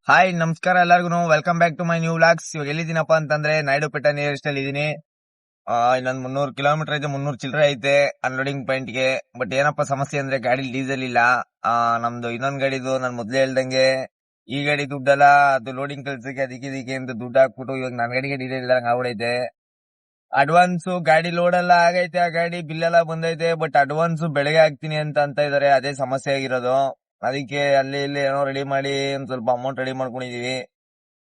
Hi ನಮಸ್ಕಾರ ಎಲ್ಲರಿಗೂ welcome back to my new vlogs. ಇವಾಗ ಎಲ್ಲಿದ್ದೀನಪ್ಪ ಅಂತಂದ್ರೆ ನಾಯ್ಡುಪೇಟೆ ನಿಯರೆಸ್ಟ್ ಅಲ್ಲಿ ಇದೀನಿ. ಇನ್ನೊಂದು 300 ಕಿಲೋಮೀಟರ್ ಐತೆ, 300 ಚಿಲ್ಲರೆ ಐತೆ ಅನ್ಲೋಡಿಂಗ್ ಪಾಯಿಂಟ್ ಗೆ. ಬಟ್ ಏನಪ್ಪ ಸಮಸ್ಯೆ ಅಂದ್ರೆ ಗಾಡಿ ಡೀಸೆಲ್ ಇಲ್ಲ. ನಮ್ದು ಇನ್ನೊಂದ್ ಗಾಡಿದು ನಾನು ಮೊದ್ಲೇ ಹೇಳ್ದಂಗೆ ಈ ಗಾಡಿ ದುಡ್ಡಲ್ಲ, ಅದು ಲೋಡಿಂಗ್ ಕೆಲ್ಸಕ್ಕೆ ಅದಕ್ಕೆ ಅಂತ ದುಡ್ಡು ಹಾಕ್ಬಿಟ್ಟು ಇವಾಗ ನನ್ನ ಗಾಡಿಗೆ ಡೀಸೆಲ್ ಇಲ್ದಂಗ ಆಗ್ಬಿಡೈತೆ. ಅಡ್ವಾನ್ಸ್ ಗಾಡಿ ಲೋಡ್ ಎಲ್ಲ ಆಗೈತೆ, ಆ ಗಾಡಿ ಬಿಲ್ ಎಲ್ಲ ಬಂದೈತೆ. ಬಟ್ ಅಡ್ವಾನ್ಸ್ ಬೆಳಗ್ಗೆ ಹಾಕ್ತೀನಿ ಅಂತ ಇದಾರೆ. ಅದೇ ಸಮಸ್ಯೆ ಆಗಿರೋದು. ಅದಕ್ಕೆ ಅಲ್ಲಿ ಇಲ್ಲಿ ಏನೋ ರೆಡಿ ಮಾಡಿ ಒಂದ್ ಸ್ವಲ್ಪ ಅಮೌಂಟ್ ರೆಡಿ ಮಾಡ್ಕೊಂಡಿದೀವಿ.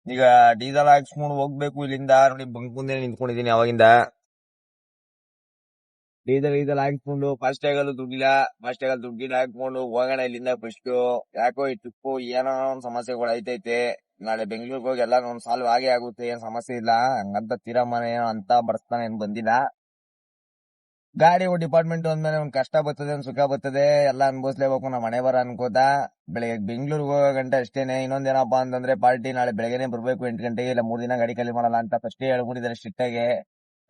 ಈಗ ಡೀಸೆಲ್ ಹಾಕ್ಸ್ಕೊಂಡು ಹೋಗ್ಬೇಕು ಇಲ್ಲಿಂದ. ನೋಡಿ ಬಂಕ್ ಮುಂದೆ ನಿಂತ್ಕೊಂಡಿದೀನಿ ಅವಾಗಿಂದ. ಡೀಸೆಲ್ ಹಾಕ್ಸ್ಕೊಂಡು ಫಾಸ್ಟ್ ಟ್ಯಾಗಲ್ಲೂ ದುಡ್ಡಿಲ್ಲ, ಫಾಸ್ಟ್ ಟ್ಯಾಗಲ್ಲಿ ದುಡ್ಡಿಲ್ಲ ಹಾಕ್ಕೊಂಡು ಹೋಗೋಣ ಇಲ್ಲಿಂದ ಫಸ್ಟ್. ಯಾಕೋ ಈ ಟ್ರಿಪ್ಪು ಏನೋ ಒಂದ್ ಸಮಸ್ಯೆಗಳು ಐತೈತೆ. ನಾಳೆ ಬೆಂಗಳೂರಿಗೆ ಹೋಗಿ ಎಲ್ಲ ಒಂದ್ ಸಾಲ್ವ್ ಆಗೇ ಆಗುತ್ತೆ, ಏನ್ ಸಮಸ್ಯೆ ಇಲ್ಲ. ಹಂಗಂತ ತೀರಮಾನ ಏನೋ ಅಂತ ಬರ್ಸ್ತಾನೆ ಏನ್ ಬಂದಿಲ್ಲ. ಗಾಡಿ ಡಿಪಾರ್ಟ್ಮೆಂಟ್ ಅಂದ್ಮೇಲೆ ಒಂದ್ ಕಷ್ಟ ಬರ್ತದೆ, ಒಂದ್ ಸುಖ ಬರ್ತದೆ, ಎಲ್ಲ ಅನ್ಭವಿಸ್ಲೇಬೇಕು. ನಮ್ಮ ಮನೆ ಬರ ಅನ್ಕೋತಾ ಬೆಳಗ್ಗೆ ಬೆಂಗಳೂರಿಗೆ ಹೋಗೋ ಗಂಟೆ ಅಷ್ಟೇನೆ. ಇನ್ನೊಂದೇನಪ್ಪಾ ಅಂತಂದ್ರೆ ಪಾರ್ಟಿ ನಾಳೆ ಬೆಳಗ್ಗೆನೆ ಬರ್ಬೇಕು 8 ಗಂಟೆಗೆ, ಇಲ್ಲ 3 ದಿನ ಗಾಡಿ ಖಾಲಿ ಮಾಡಲ್ಲ ಅಂತ ಫಸ್ಟ್ ಹೇಳ್ಬಿಟ್ಟಿದ್ದಾರೆ ಸ್ಟ್ರಿಕ್ಟ್ ಆಗಿ.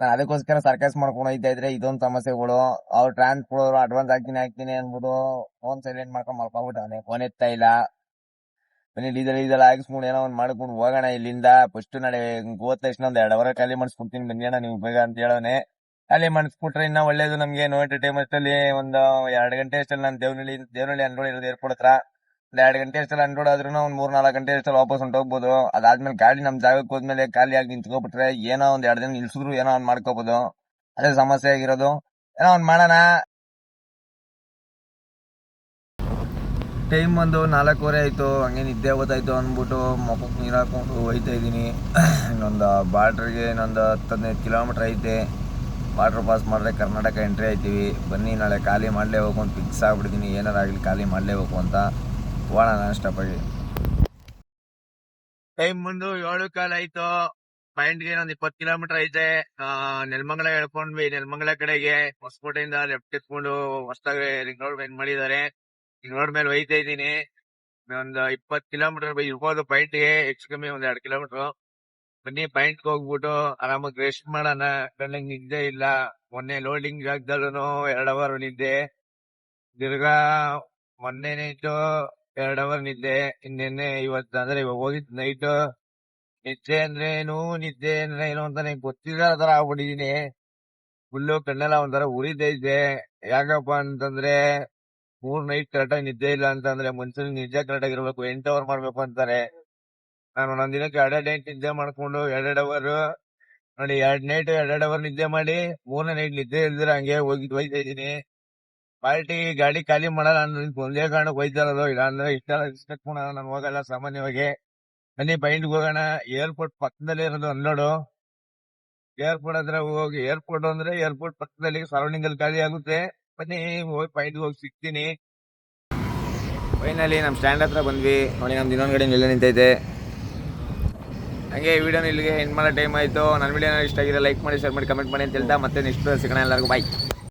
ನಾನು ಅದಕ್ಕೋಸ್ಕರ ಸರ್ಕಸ್ ಮಾಡ್ಕೊಂಡು ಹೋಯ್ತಾ ಇದ್ರೆ ಇದೊಂದು ಸಮಸ್ಯೆಗಳು. ಅವ್ರು ಟ್ರಾನ್ಸ್ಪೋರ್ಟ್ ಅಡ್ವಾನ್ಸ್ ಹಾಕ್ತೀನಿ ಅನ್ಬಿಟ್ಟು ಫೋನ್ ಸೈಲೆಂಟ್ ಮಾಡ್ಕೊಂಡು ಮಲ್ಕೊಂಡ್ಬಿಟ್ಟವನೆ, ಫೋನ್ ಎತ್ತಾ ಇಲ್ಲ. ಬನ್ನಿ ಡೀಸೆಲ್ ಹಾಕಿಸ್ಕೊಂಡು ಏನೋ ಒಂದ್ ಮಾಡ್ಕೊಂಡು ಹೋಗೋಣ ಇಲ್ಲಿಂದ ಫಸ್ಟ್. ನಾಳೆ ಹೋದ ತಕ್ಷಣ ಒಂದ್ 2 ಅವರ್ ಖಾಲಿ ಮಾಡಿಸ್ಬಿಡ್ತೀನಿ, ಬನ್ನಿ ಅಣ್ಣ ನೀವು ಬೇಗ ಅಂತ ಹೇಳೋನೆ. ಖಾಲಿ ಮಾಡಿಸ್ಬಿಟ್ರೆ ಇನ್ನ ಒಳ್ಳೇದು ನಮ್ಗೆ. ನೋಟ್ ಟೈಮ್ ಅಷ್ಟಲ್ಲಿ ಒಂದು 2 ಗಂಟೆ ಅಷ್ಟಲ್ಲಿ ನಾನು ದೇವನಹಳ್ಳಿ ಅನ್ರೋಡ್ ಇರೋದು ಏರ್ಪೋರ್ಟ್ ಹತ್ರ. 2 ಗಂಟೆ ಅಷ್ಟಲ್ಲಿ ಅನ್ರೋಡ್ ಆದ್ರೂ ಒಂದ್ 3-4 ಗಂಟೆ ಅಷ್ಟಲ್ಲಿ ವಾಪಸ್ ಹೊಂಟೋಗ್ಬೋದು. ಅದಾದ್ಮೇಲೆ ಗಾಡಿ ನಮ್ ಜಾಗಕ್ಕೆ ಹೋದ್ಮೇಲೆ ಖಾಲಿ ಆಗಿ ನಿಂತ್ಕೊಬಿಟ್ರೆ ಏನೋ ಒಂದ್ 2 ದಿನ ನಿಲ್ಸಿದ್ರು ಏನೋ ಒಂದ್ ಮಾಡ್ಕೋಬಹುದು. ಅದೇ ಸಮಸ್ಯೆ ಆಗಿರೋದು. ಏನೋ ಒಂದ್ ಮಾಡೋಣ. ಟೈಮ್ ಒಂದು 4:15 ಆಯ್ತು. ಹಂಗೆ ನಿದ್ದೆ ಗೊತ್ತಾಯ್ತು ಅಂದ್ಬಿಟ್ಟು ಮುಖಕ್ಕೆ ನೀರು ಹಾಕೊಂಡು ಹೋಯ್ತಾ ಇದ್ದೀನಿ. ಇನ್ನೊಂದು ಬಾರ್ಡ್ರಿಗೆ ಇನ್ನೊಂದು 10-15 ಕಿಲೋಮೀಟರ್ ಐತೆ. ಬಾರ್ಡ್ರ್ ಪಾಸ್ ಮಾಡಿದ್ರೆ ಕರ್ನಾಟಕ ಎಂಟ್ರಿ ಆಯ್ತೀವಿ. ಬನ್ನಿ ನಾಳೆ ಖಾಲಿ ಮಾಡಲೇಬೇಕು ಅಂತ ಫಿಕ್ಸ್ ಆಗ್ಬಿಟ್ಟಿದ್ದೀನಿ. ಏನಾರಾಗಲಿ ಖಾಲಿ ಮಾಡಲೇಬೇಕು ಅಂತ ಹೋಗೋಣ ನಾನ್ ಸ್ಟಾಪ್ ಆಗಿ. ಟೈಮ್ ಬಂದು 7:15 ಆಯ್ತು. ಪಾಯಿಂಟ್ಗೆ ಇನ್ನೊಂದು 20 ಕಿಲೋಮೀಟರ್ ಐತೆ. ನೆಲಮಂಗಲ ಹೇಳ್ಕೊಂಡ್ವಿ. ನೆಲಮಂಗಲ ಕಡೆಗೆ ಹೊಸಕೋಟೆಯಿಂದ ಲೆಫ್ಟ್ ಎತ್ಕೊಂಡು ಹೊಸದಾಗಿ ರಿಂಗ್ ರೋಡ್ ಏನ್ ಮಾಡಿದ್ದಾರೆ. ರಿಂಗ್ ರೋಡ್ ಮೇಲೆ ಒಯ್ತಾ ಇದ್ದೀನಿ. ಒಂದು 20 ಕಿಲೋಮೀಟರ್ ಇರ್ಬೋದು ಪಾಯಿಂಟ್ಗೆ, ಹೆಚ್ಚು ಕಮ್ಮಿ ಒಂದ್ 2 ಕಿಲೋಮೀಟರ್. ಬನ್ನಿ ಪಾಯಿಂಟ್ ಹೋಗ್ಬಿಟ್ಟು ಆರಾಮಾಗಿ ರೆಸ್ಟ್ ಮಾಡೋಣ. ಕಣ್ಣಿಗೆ ನಿದ್ದೆ ಇಲ್ಲ. ಮೊನ್ನೆ ಲೋಡಿಂಗ್ ಜಾಗದಲ್ಲೂ 2 ಅವರ್ ನಿದ್ದೆ. ತಿರ್ಗಾ ಮೊನ್ನೆ ನೈಟು 2 ಅವರ್ ನಿದ್ದೆ. ಇನ್ನೆನ್ನೆ ಇವತ್ತು ಅಂದ್ರೆ ಇವಾಗ ಹೋಗಿದ್ ನೈಟ್ ನಿದ್ದೆ ಅಂದ್ರೆ ಏನು ಅಂತ ನಂಗೆ ಗೊತ್ತಿಲ್ಲ ತರ ಆಗ್ಬಿಟ್ಟಿದೀನಿ. ಫುಲ್ಲು ಕಣ್ಣೆಲ್ಲ ಒಂಥರ ಉರಿದೈತೆ. ಯಾಕಪ್ಪ ಅಂತಂದ್ರೆ 3 ನೈಟ್ ಕರೆಕ್ಟಾಗಿ ನಿದ್ದೆ ಇಲ್ಲ ಅಂತಂದ್ರೆ ಮನುಷ್ಯನಿಗೆ ನಿದ್ದೆ ಕರೆಕ್ಟಾಗಿ ಇರ್ಬೇಕು. 8 ಅವರ್ ಮಾಡ್ಬೇಕು ಅಂತಾರೆ. ನಾನು ಒಂದೊಂದ್ ದಿನಕ್ಕೆ 2 ನೈಟ್ ನಿದ್ದೆ ಮಾಡ್ಕೊಂಡು 2 ಅವರ್ ನೋಡಿ, 2 ನೈಟ್ 2 ಅವರ್ ನಿದ್ದೆ ಮಾಡಿ 3ನೇ ನೈಟ್ ನಿದ್ದೆ ಇಲ್ದಿರ ಹಂಗೆ ಹೋಯ್ತಾ ಇದೀನಿ. ಪಾರ್ಟಿ ಗಾಡಿ ಖಾಲಿ ಮಾಡಲ್ಲ ಒಂದೇ ಕಾರಣಕ್ಕೆ ಹೋಯ್ತಾ ಇರೋದು. ಇಲ್ಲ ಅಂದ್ರೆ ಇಷ್ಟೆಲ್ಲ ರಿಸ್ಪೆಕ್ಟ್ ಮಾಡೋಣ, ನಾನು ಹೋಗಲ್ಲ ಸಾಮಾನ್ಯವಾಗಿ. ಬನ್ನಿ ಪಾಯಿಂಟ್ಗೆ ಹೋಗೋಣ. ಏರ್ಪೋರ್ಟ್ ಪಕ್ಕದಲ್ಲೇ ಇರೋದು ಅನ್ಲೋಡು. ಏರ್ಪೋರ್ಟ್ ಹತ್ರ ಹೋಗಿ, ಏರ್ಪೋರ್ಟ್ ಅಂದ್ರೆ ಏರ್ಪೋರ್ಟ್ ಪಕ್ಕದಲ್ಲಿ ಸರೌಂಡಿಂಗ್ ಅಲ್ಲಿ ಖಾಲಿ ಆಗುತ್ತೆ. ಬನ್ನಿ ಹೋಗಿ ಪಾಯಿಂಟ್ಗೆ ಹೋಗಿ ಸಿಗ್ತೀನಿ. ಫೈನಲಿ ನಮ್ಮ ಸ್ಟ್ಯಾಂಡ್ ಹತ್ರ ಬಂದ್ವಿ. ನೋಡಿ ನಮ್ದು ಇನ್ನೊಂದು ಗಾಡಿ ನಿಲ್ಲೇ ನಿಂತೈತೆ. ಹಂಗೆ ವಿಡಿಯೋನ ಇಲ್ಲಿಗೆ ಎಂಡ್ ಮಾಡೋ ಟೈಮ್ ಆಯಿತು. ನನ್ನ ವಿಡಿಯೋನ ಇಷ್ಟ ಆಗಿದೆ ಲೈಕ್ ಮಾಡಿ, ಶೇರ್ ಮಾಡಿ, ಕಮೆಂಟ್ ಮಾಡಿ ಅಂತ ಹೇಳ್ತಾ ಮತ್ತೆ ನೆಕ್ಸ್ಟ್ ಸಿಗೋಣ ಎಲ್ಲರಿಗೂ. ಬಾಯ್.